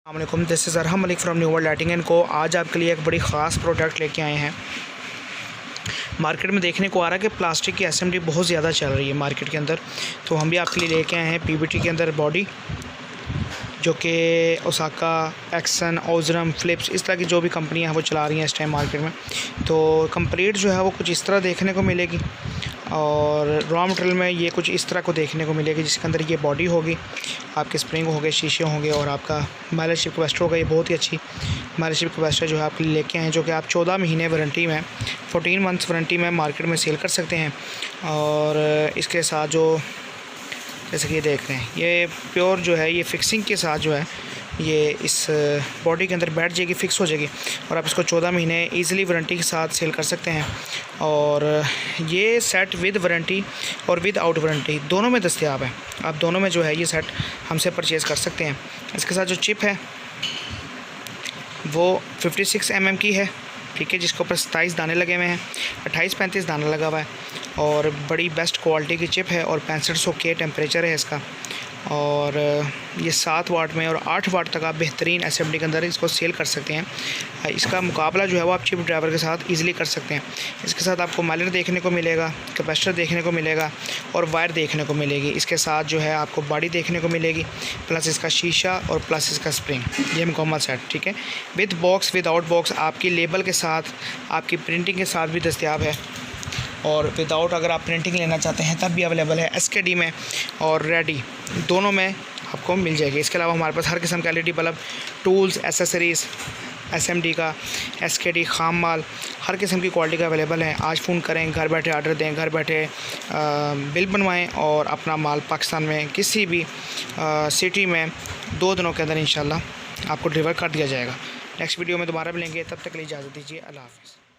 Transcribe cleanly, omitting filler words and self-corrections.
अस्सलामुअलैकुम, this is Arham Malik from New World Lighting and Co. आज आपके लिए एक बड़ी ख़ास प्रोडक्ट लेके आए हैं। मार्केट में देखने को आ रहा है कि प्लास्टिक की एसएमडी बहुत ज़्यादा चल रही है मार्केट के अंदर, तो हम भी आपके लिए लेके आए हैं पीवीटी के अंदर बॉडी, जो कि ओसाका, एक्सन, ओजरम, फ़िलिप्स, इस तरह की जो भी कंपनियां हैं वो चला रही हैं इस टाइम मार्केट में। तो कंप्लीट जो है वो कुछ इस तरह देखने को मिलेगी और रॉ मटेरियल में ये कुछ इस तरह को देखने को मिलेगी, जिसके अंदर ये बॉडी होगी, आपके स्प्रिंग होंगे, शीशे होंगे और आपका माइलेज शिप कैपेसिटर होगा। ये बहुत ही अच्छी माइलेज शिप कैपेसिटर जो है आपके लिए लेके आए हैं, जो कि आप 14 महीने वारंटी में, 14 मंथ्स वारंटी में मार्केट में सेल कर सकते हैं। और इसके साथ जो जैसे कि ये देख रहे हैं, ये प्योर जो है ये फिक्सिंग के साथ जो है ये इस बॉडी के अंदर बैठ जाएगी, फ़िक्स हो जाएगी और आप इसको 14 महीने ईज़िली वारंटी के साथ सेल कर सकते हैं। और ये सेट विद वारंटी और विद आउट वारंटी दोनों में दस्तयाब है। आप दोनों में जो है ये सेट हमसे परचेज़ कर सकते हैं। इसके साथ जो चिप है वो 56 mm की है, ठीक है, जिसके ऊपर 27 दाने लगे हुए हैं, 28-35 दाना लगा हुआ है और बड़ी बेस्ट क्वालिटी की चिप है और 6500 K टेम्परेचर है इसका। और ये 7 वाट में और 8 वाट तक आप बेहतरीन एसएमडी के अंदर इसको सेल कर सकते हैं। इसका मुकाबला जो है वो आप चिप ड्राइवर के साथ इजीली कर सकते हैं। इसके साथ आपको माइलर देखने को मिलेगा, कैपेसिटर देखने को मिलेगा और वायर देखने को मिलेगी। इसके साथ जो है आपको बॉडी देखने को मिलेगी, प्लस इसका शीशा और प्लस इसका स्प्रिंग, ये मुकम्मल सेट, ठीक है, with box with out box, आपकी लेबल के साथ, आपकी प्रिंटिंग के साथ भी दस्तयाब है। और विदाउट अगर आप प्रिंटिंग लेना चाहते हैं तब भी अवेलेबल है, एसकेडी में और रेडी दोनों में आपको मिल जाएगी। इसके अलावा हमारे पास हर किस्म का LED bulb, tools, accessories, SMD का, एसकेडी, खाम माल, हर किस्म की क्वालिटी का अवेलेबल है। आज फ़ोन करें, घर बैठे ऑर्डर दें, घर बैठे बिल बनवाएं और अपना माल पाकिस्तान में किसी भी सिटी में 2 दिनों के अंदर इंशाल्लाह आपको डिलीवर कर दिया जाएगा। नेक्स्ट वीडियो में दोबारा मिलेंगे, तब तक के लिए इजाज़त दीजिए। अल्लाह हाफ़िज़।